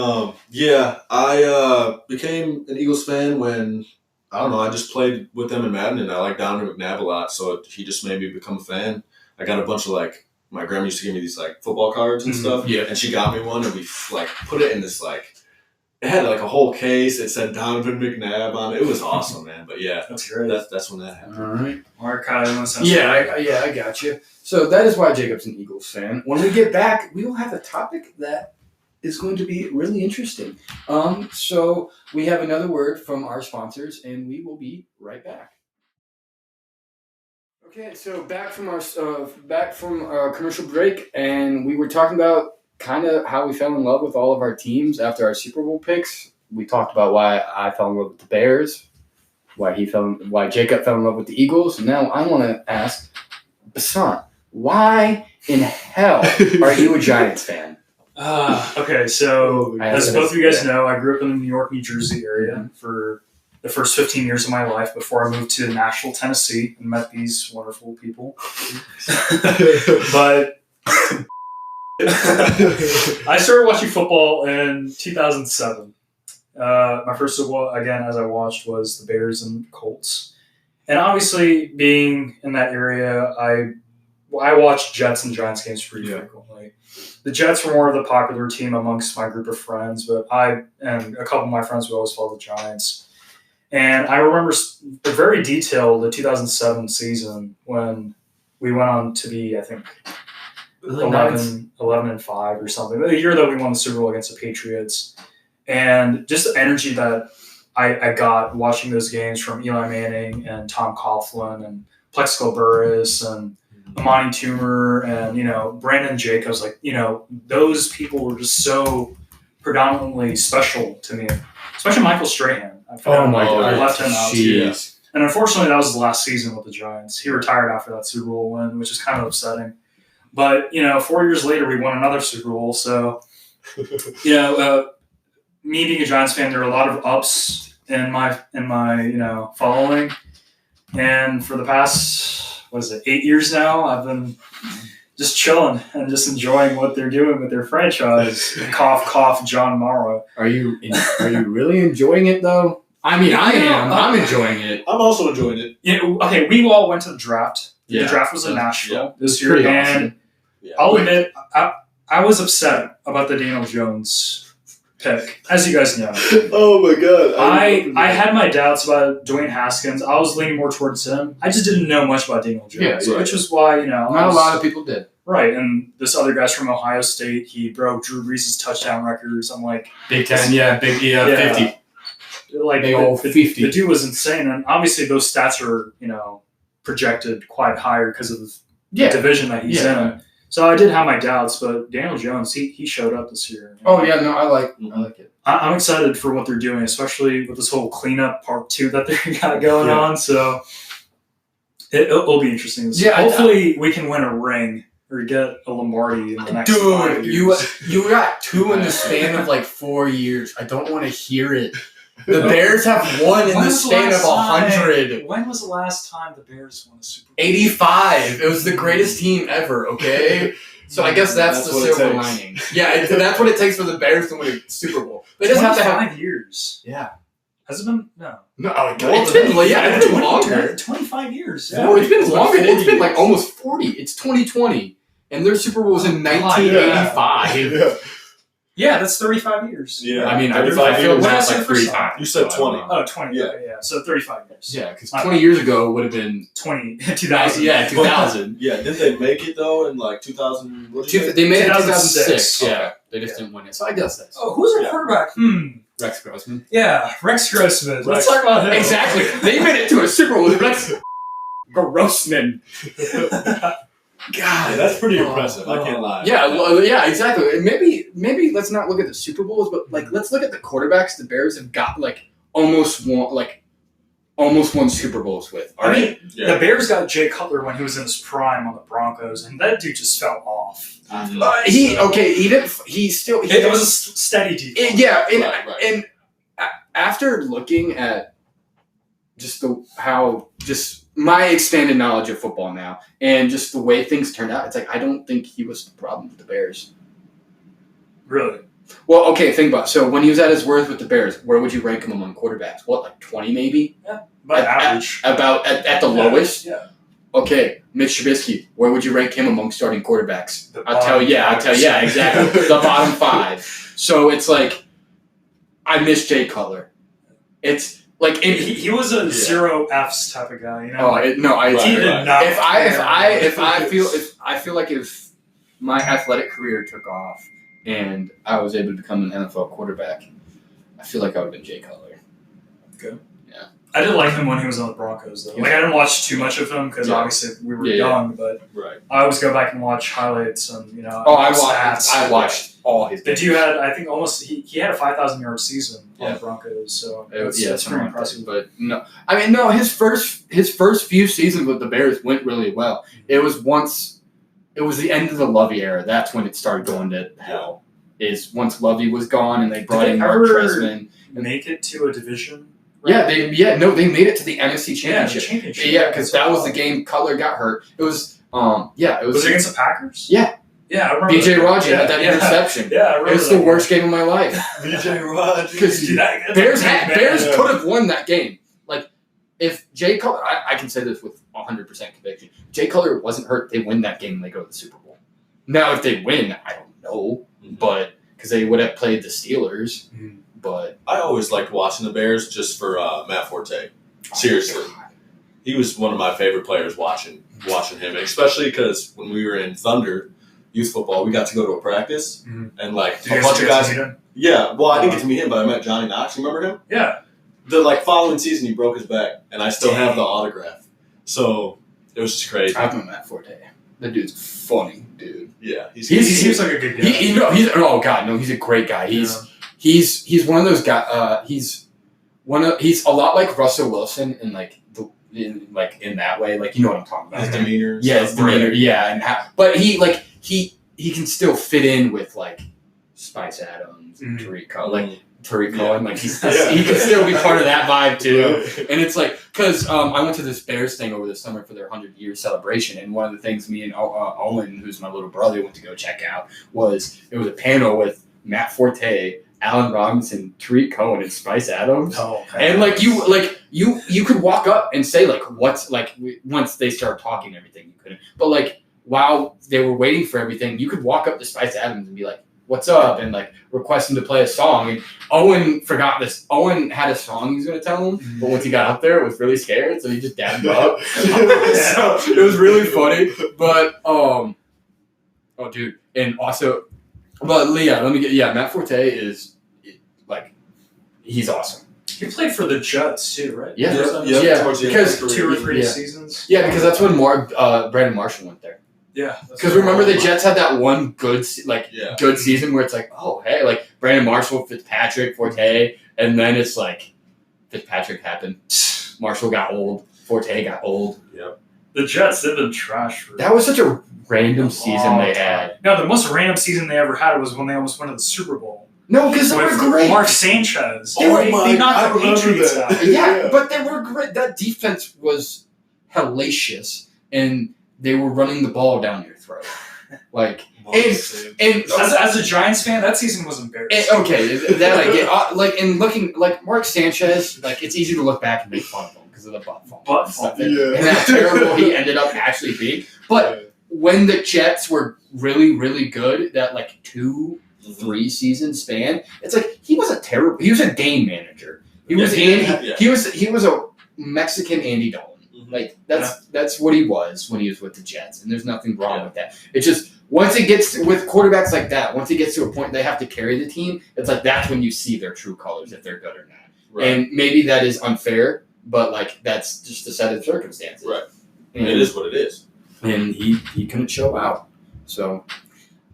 I became an Eagles fan when, I just played with them in Madden, and I like Donovan McNabb a lot, so he just made me become a fan. I got a bunch of, my grandma used to give me these, football cards and stuff, and she got me one, and we, put it in this, it had a whole case. It said Donovan McNabb on it. It was awesome, man. But that's great. That's when that happened. All right, Mark, Kyle, I got you. So that is why Jacob's an Eagles fan. When we get back, we will have a topic that is going to be really interesting. So we have another word from our sponsors, and we will be right back. Okay, so back from our commercial break, and we were talking about kind of how we fell in love with all of our teams after our Super Bowl picks. We talked about why I fell in love with the Bears, why Jacob fell in love with the Eagles, and now I want to ask Basant, why in hell are you a Giants fan? Okay, so as both of you guys know, I grew up in the New York, New Jersey area for the first 15 years of my life before I moved to Nashville, Tennessee, and met these wonderful people. But I started watching football in 2007. My first football, again, as I watched, was the Bears and Colts. And obviously, being in that area, I watched Jets and Giants games pretty frequently. The Jets were more of the popular team amongst my group of friends, but I and a couple of my friends would always follow the Giants. And I remember very detailed the 2007 season when we went on to be, I think, 11 and 5 or something. The year that we won the Super Bowl against the Patriots. And just the energy that I got watching those games from Eli Manning and Tom Coughlin and Plexico Burress and Amani Toomer and, Brandon Jacobs. Like, those people were just so predominantly special to me. Especially Michael Strahan. Oh my God. I left him out. Jeez. And unfortunately, that was the last season with the Giants. He retired after that Super Bowl win, which is kind of upsetting. But, 4 years later, we won another Super Bowl. So, me being a Giants fan, there are a lot of ups in my following. And for the past, 8 years now, I've been just chilling and just enjoying what they're doing with their franchise. Cough, cough, John Mara. Are you really enjoying it though? I mean, I am. I'm enjoying it. I'm also enjoying it. Okay, we all went to the draft. Yeah. The draft was in Nashville this year, Pretty and awesome. I'll admit, I was upset about the Daniel Jones pick, as you guys know. Oh my God! I had my doubts about Dwayne Haskins. I was leaning more towards him. I just didn't know much about Daniel Jones, Yeah, which was why Not a lot of people did. Right, and this other guy's from Ohio State. He broke Drew Brees' touchdown records. I'm like, Big 10, Big 50. Like Big old 50. The dude was insane, and obviously those stats are projected quite higher because of the division that he's in. So I did have my doubts, but Daniel Jones, he showed up this year. Oh yeah, no, I like it. I'm excited for what they're doing, especially with this whole cleanup part 2 that they got going on. So it'll be interesting. So hopefully we can win a ring or get a Lombardi in the next 5 years. you got 2 in the span of like 4 years. I don't want to hear it. The Bears have won in the span of 100. When was the last time the Bears won a Super Bowl? 85. It was the greatest team ever, okay? So I guess that's the silver lining. Yeah, that's what it takes for the Bears to win a Super Bowl. They just have to have 5 years. Yeah. Has it been? No. No, it's been longer. 25 years. Yeah. It's been longer. It's been like almost 40. It's 2020. And their Super Bowl was in 1985. Yeah, that's 35 years. Yeah. I mean, 35 I feel years. that's like 3 times. You said 20. Oh, 20. Yeah. So 35 years. Yeah, because 20 years ago would have been 2000. Yeah, 2000. Yeah, didn't they make it though in like 2000? They made it in 2006. 2006. Yeah, they just didn't win it. So I guess that's Oh, who's their quarterback? Rex Grossman. Yeah, Rex Grossman. Let's talk about him. Exactly. They made it to a Super Bowl with Rex Grossman. God, that's pretty impressive. I can't lie. Yeah, exactly. Maybe let's not look at the Super Bowls, but like let's look at the quarterbacks the Bears have got almost won Super Bowls with. I mean, the Bears got Jay Cutler when he was in his prime on the Broncos, and that dude just fell off. It was a steady defense. And after looking at just my expanded knowledge of football now, and just the way things turned out, it's like I don't think he was the problem with the Bears. Really? Well, okay, think about it. So when he was at his worst with the Bears, where would you rank him among quarterbacks? What, like 20 maybe? Yeah, by average. About at the lowest? Yeah. Okay, Mitch Trubisky, where would you rank him among starting quarterbacks? I'll tell you, exactly. The bottom 5. So it's like, I miss Jay Cutler. It's like he was a 0 Fs type of guy, He did not. If I feel like if my athletic career took off and I was able to become an NFL quarterback, I feel like I would have been Jay Cutler. Good. Yeah. I did like him when he was on the Broncos, though. Yeah. Like, I didn't watch too much of him because obviously we were young, but I always go back and watch highlights and I watched all his games. The dude had, I think, he had a 5,000-yard season on the Broncos, so that's pretty impressive. But no, his first few seasons with the Bears went really well. It was the end of the Lovey era. That's when it started going to hell. Is once Lovey was gone and they brought in Mark Trestman. Make it to a division? Right? They made it to the NFC Championship. Yeah, because that was the game Cutler got hurt. It was Was it against the Packers? Yeah. Yeah, I remember. B.J. Raji had that interception. Yeah, I remember. It's the worst game of my life. B.J. Raji. Because Bears could have won that game. Like, if Jay Cutler, I can say this with 100% conviction. Jay Cutler wasn't hurt, they win that game and they go to the Super Bowl. Now, if they win, I don't know, but because they would have played the Steelers. But I always liked watching the Bears just for Matt Forte. Seriously. He was one of my favorite players watching him, especially because when we were in Thunder youth football, we got to go to a practice and like Did you a bunch of get to guys. meet him? Yeah, well, I didn't get to meet him, but I met Johnny Knox. You remember him? Yeah. The following season, he broke his back, and I still have the autograph. So it was just crazy. I've met Matt Forte. That dude's funny, dude. Yeah, He seems like a good guy. He's a great guy. He's one of those guys. He's a lot like Russell Wilson in in that way. Like, you know what I'm talking about. His demeanor. Yeah, his demeanor. Yeah, but he can still fit in with like Spice Adams and Tariq Cohen. Tariq Cohen, he can still be part of that vibe too. And it's like, because I went to this Bears thing over the summer for their 100-year celebration, and one of the things me and Owen, who's my little brother, went to go check out was a panel with Matt Forte, Allen Robinson, Tariq Cohen, and Spice Adams. Oh, and you could walk up and say what's once they start talking everything, you couldn't. But while they were waiting for everything, you could walk up to Spice Adams and be like, "What's up?" and request him to play a song. And Owen forgot this. Owen had a song he was going to tell him, but once he got up there, was really scared, so he just dabbed him up. So it was really funny. But dude, and also, but Leah, Matt Forte is he's awesome. He played for the Jets too, right? Yeah, because 2 or 3 seasons. Yeah, because that's when Brandon Marshall went there. Yeah, because remember the Jets had that one good season where it's Brandon Marshall, Fitzpatrick, Forte, and then it's Fitzpatrick happened, Marshall got old, Forte got old. Yep. The Jets, they've been trash. That was such a random season they had. No, the most random season they ever had was when they almost went to the Super Bowl. No, because they were great. Mark Sanchez. They knocked the Patriots out. Yeah, but they were great. That defense was hellacious, and they were running the ball down your throat. As a Giants fan, that season was embarrassing. Okay, that I get. And looking Mark Sanchez, it's easy to look back and make fun of him because of the butt fumble. And how terrible he ended up actually being. But when the Jets were really, really good, that 2-3 season span, it's he wasn't terrible. He was a game manager. He was a Mexican Andy Dalton. That's what he was when he was with the Jets, and there's nothing wrong with that. It's just once it gets with quarterbacks like that, once it gets to a point they have to carry the team, it's that's when you see their true colors, if they're good or not. Right. And maybe that is unfair, but that's just a set of circumstances. Right. And it is what it is. And he couldn't show out. So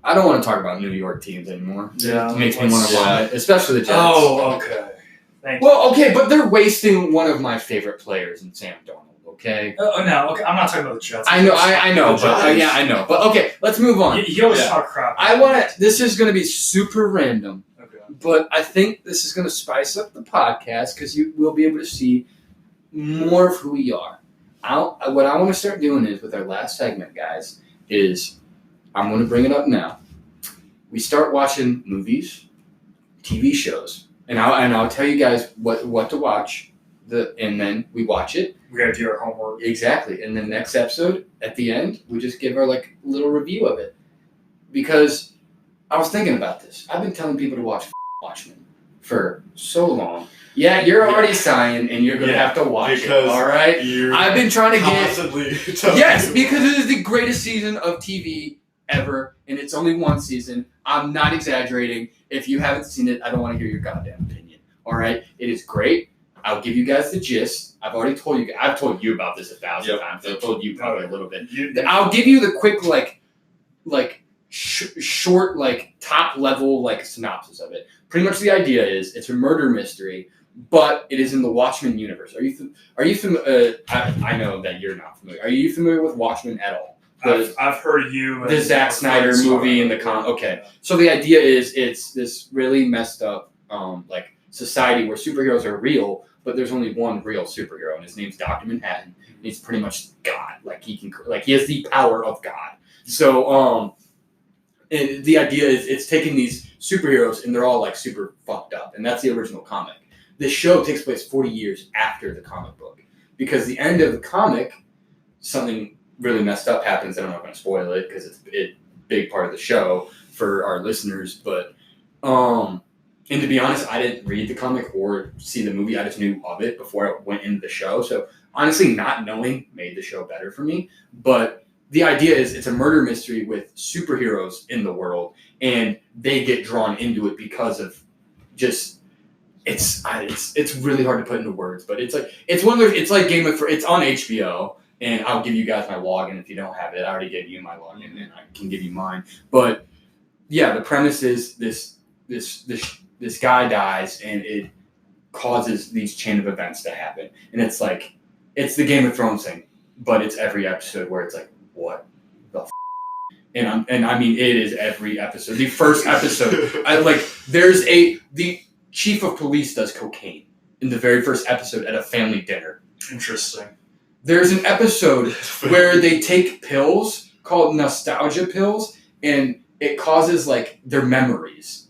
I don't want to talk about New York teams anymore. Yeah, it makes me want to vomit, especially the Jets. Oh, okay. Thank you. Well, okay, but they're wasting one of my favorite players in Sam Darnold. Okay. No, okay. I'm not talking about the Jets. I know, I know, but I know. But okay, let's move on. You always talk crap. This is going to be super random. Okay. But I think this is going to spice up the podcast because you will be able to see more of who we are. What I want to start doing is with our last segment, guys, is I'm going to bring it up now. We start watching movies, TV shows, and I'll tell you guys what to watch. And then we watch it. We gotta do our homework. Exactly. And the next episode, at the end, we just give our little review of it. Because I was thinking about this. I've been telling people to watch Watchmen for so long. Yeah, you're already sighing, and you're gonna have to watch it. All right. I've been trying to yes, because it is the greatest season of TV ever, and it's only one season. I'm not exaggerating. If you haven't seen it, I don't want to hear your goddamn opinion. All right, it is great. I'll give you guys the gist. I've already told you. I've told you about this 1,000 times. I've told you probably a little bit. I'll give you the quick, short, top level, synopsis of it. Pretty much the idea is it's a murder mystery, but it is in the Watchmen universe. Are you familiar? I know that you're not familiar. Are you familiar with Watchmen at all? I've heard you. The Zack Snyder movie and the okay. So the idea is it's this really messed up society where superheroes are real, but there's only one real superhero, and his name's Dr. Manhattan. And he's pretty much God. He has the power of God. So and the idea is it's taking these superheroes and they're all super fucked up, and that's the original comic. This show takes place 40 years after the comic book, because the end of the comic, something really messed up happens. I'm not going to spoil it because it's a big part of the show for our listeners, but And to be honest, I didn't read the comic or see the movie. I just knew of it before I went into the show. So honestly, not knowing made the show better for me. But the idea is it's a murder mystery with superheroes in the world, and they get drawn into it because of just it's really hard to put into words. But it's one of those. It's like Game of Thrones. It's on HBO, and I'll give you guys my login if you don't have it. I already gave you my login, and I can give you mine. But yeah, the premise is this guy dies, and it causes these chain of events to happen. And it's the Game of Thrones thing, but it's every episode where it's like, what the f-? And I mean, it is every episode. The first episode, the chief of police does cocaine in the very first episode at a family dinner. Interesting. There's an episode where they take pills called nostalgia pills, and it causes their memories.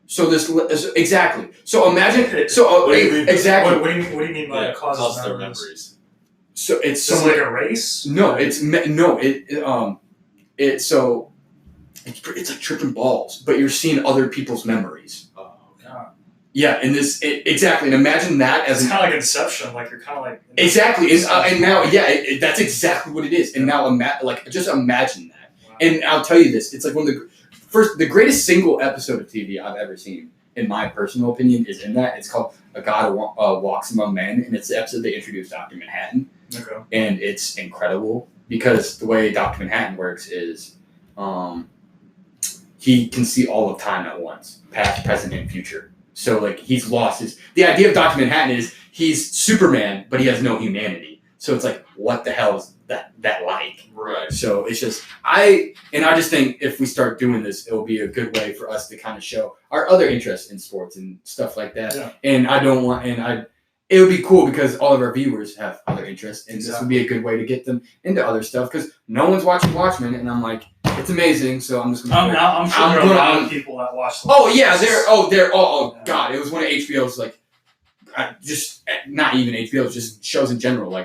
So exactly. So imagine. So exactly. What do you mean by causes their memories? So it's just like a race. No, it's like tripping balls, but you're seeing other people's memories. Oh god. Yeah, and exactly. And imagine that as it's kind of like Inception. Like you're kind of like exactly. And now, that's exactly what it is. And now, just imagine that. Wow. And I'll tell you this: it's like one of the greatest single episode of TV I've ever seen, in my personal opinion, is in that. It's called A God Walks Among Men, and it's the episode they introduced Dr. Manhattan. Okay. And it's incredible because the way Dr. Manhattan works is he can see all of time at once, past, present, and future. So he's lost the idea of Dr. Manhattan is he's Superman, but he has no humanity. So it's like, what the hell is that like? Right. So it's just I just think if we start doing this, it'll be a good way for us to kind of show our other interests in sports and stuff like that. Yeah. And it would be cool because all of our viewers have other interests, and this would be a good way to get them into other stuff because no one's watching Watchmen, and I'm like, it's amazing. So I'm just gonna. I'm sure there are a lot of people that watch. God, it was one of HBO's just not even HBO's, just shows in general.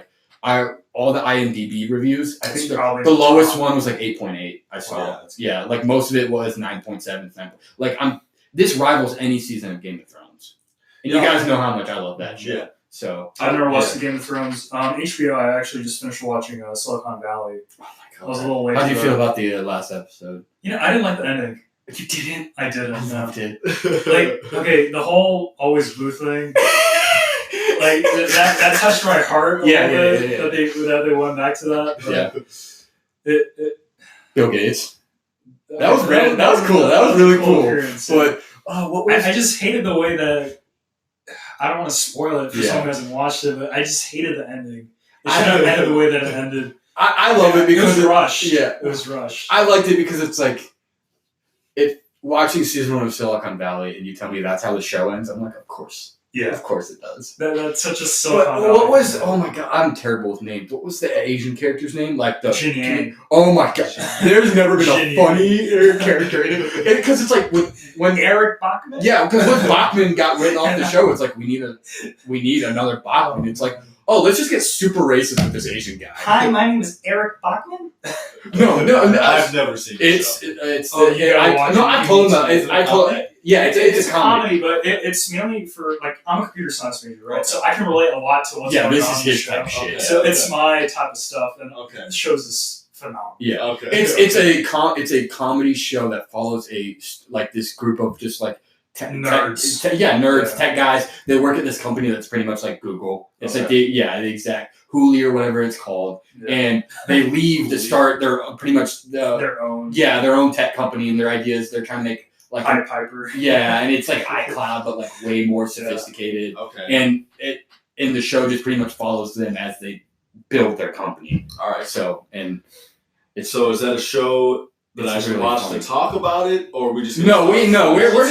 All the IMDb reviews, I think the lowest one was 8.8. I saw. Yeah, most of it was 9.7. This rivals any season of Game of Thrones. And you guys know how much I love that shit. Yeah. So I've never watched the Game of Thrones. HBO, I actually just finished watching Silicon Valley. Oh my god! I was a little late. How do you feel about the last episode? I didn't like the ending. You didn't? I didn't. I loved it. The whole always blue thing. That touched my heart a little bit. That they went back to that. But Bill Gates. That was random. That was cool. That was really cool. But I just hated the way that. I don't want to spoil it for someone who hasn't watched it, but I just hated the ending. It should have ended the way that it ended. I love it because it was rushed. Yeah, it was rushed. I liked it because it's if watching season 1 of Silicon Valley and you tell me that's how the show ends, I'm like, of course. Yeah, of course it does. That's such a Silicon Valley. What was? Oh my god, I'm terrible with names. What was the Asian character's name? Gianna. Oh my god, there's never been a funnier character in it because it's when Eric Bachman. Yeah, because when Bachman got written off the show, it's we need another Bachman. It's let's just get super racist with this Asian guy. Hi, my name is Eric Bachman. No, I've never seen it. I told him that. It's a comedy, but it's mainly for I'm a computer science major, right? So I can relate a lot to what's going on. This is his show. type of shit. So it's my type of stuff, and the show's is phenomenal. Yeah, okay. It's a comedy show that follows this group of just nerds. Nerds, tech guys. They work at this company that's pretty much like Google. It's the exact Huli or whatever it's called, and they leave to start their pretty much their own tech company, and their ideas they're trying to make Piper. Yeah, and it's iCloud, but way more sophisticated. Okay. And and the show just pretty much follows them as they build their company. All right. So is that a show that I should watch to talk about it, or we just we're just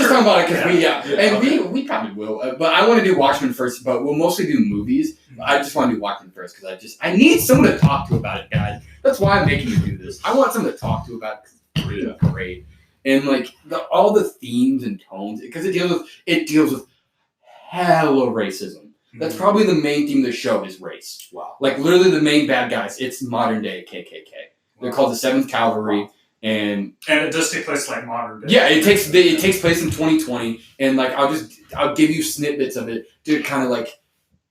talking about it because we probably will. But I want to do Watchmen first, but we'll mostly do movies. I just want to do Watchmen first because I need someone to talk to about it, guys. That's why I'm making you do this. I want someone to talk to about it because it's really great. And all the themes and tones, because it deals with hella racism. That's probably the main theme of the show is race. Wow. Literally the main bad guys, it's modern day KKK. They're called the 7th Cavalry. And it does take place like modern day. Yeah, it takes place in 2020, and like I'll give you snippets of it to kind of like,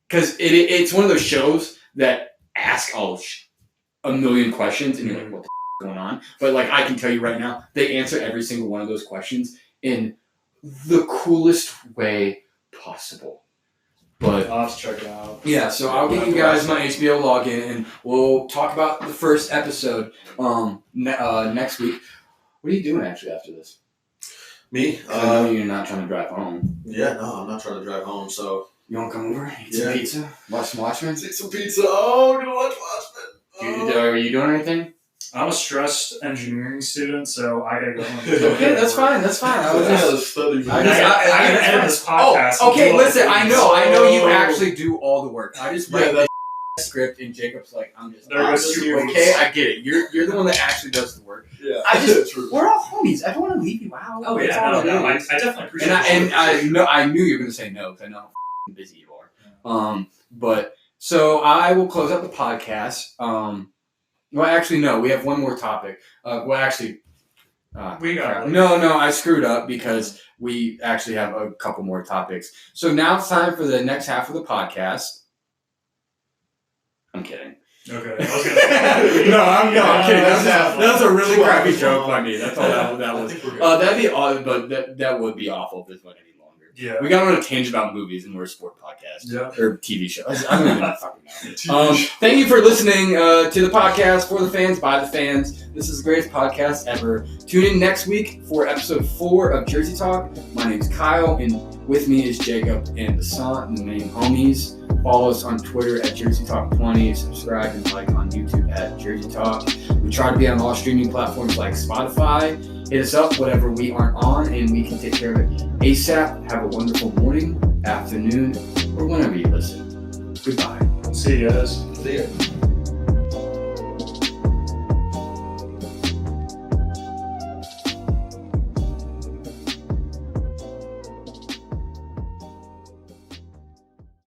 because it's one of those shows that ask a million questions, and you're like, what the f- is going on? But like I can tell you right now, they answer every single one of those questions in the coolest way possible. But I'll have to check it out. Yeah, so I'll give you guys my HBO login, and we'll talk about the first episode next week. What are you doing actually after this? Me? I know you're not trying to drive home. Yeah, no, I'm not trying to drive home, so... You want to come over, eat some pizza, watch some Watchmen? Eat some pizza. Oh, I'm going to watch Watchmen. Are you doing anything? I'm a stressed engineering student, so I gotta go home. Okay, that's fine. I was just... study. I gotta edit this podcast. Oh, okay, listen, I know you actually do all the work. I just write the script, and Jacob's like, I'm just okay, I get it. You're the one that actually does the work. Yeah, we're all homies. I don't want to leave you out. Oh yeah, I definitely appreciate it. And I knew you were going to say no, because I know how busy you are. Yeah. But so I will close up the podcast. Well, actually, no. We have one more topic. We got No, I screwed up because we actually have a couple more topics. So now it's time for the next half of the podcast. I'm kidding. Okay. I was gonna No, I'm kidding. That's a really crappy joke by me. That's all that was. That'd be odd, but that would be awful if this went any longer. Yeah. We got on a tangent about movies, and we're a sport podcast. Yeah. Or TV show. I don't even fucking know. Thank you for listening to the podcast for the fans, by the fans. This is the greatest podcast ever. Tune in next week for episode 4 of Jersey Talk. My name's Kyle, and with me is Jacob and Basant, the main homies. Follow us on Twitter at Jersey Talk 20. Subscribe and like on YouTube at Jersey Talk. We try to be on all streaming platforms like Spotify. Hit us up, whatever we aren't on, and we can take care of it ASAP. Have a wonderful morning, afternoon, or whenever you listen. Goodbye. See you guys. See ya.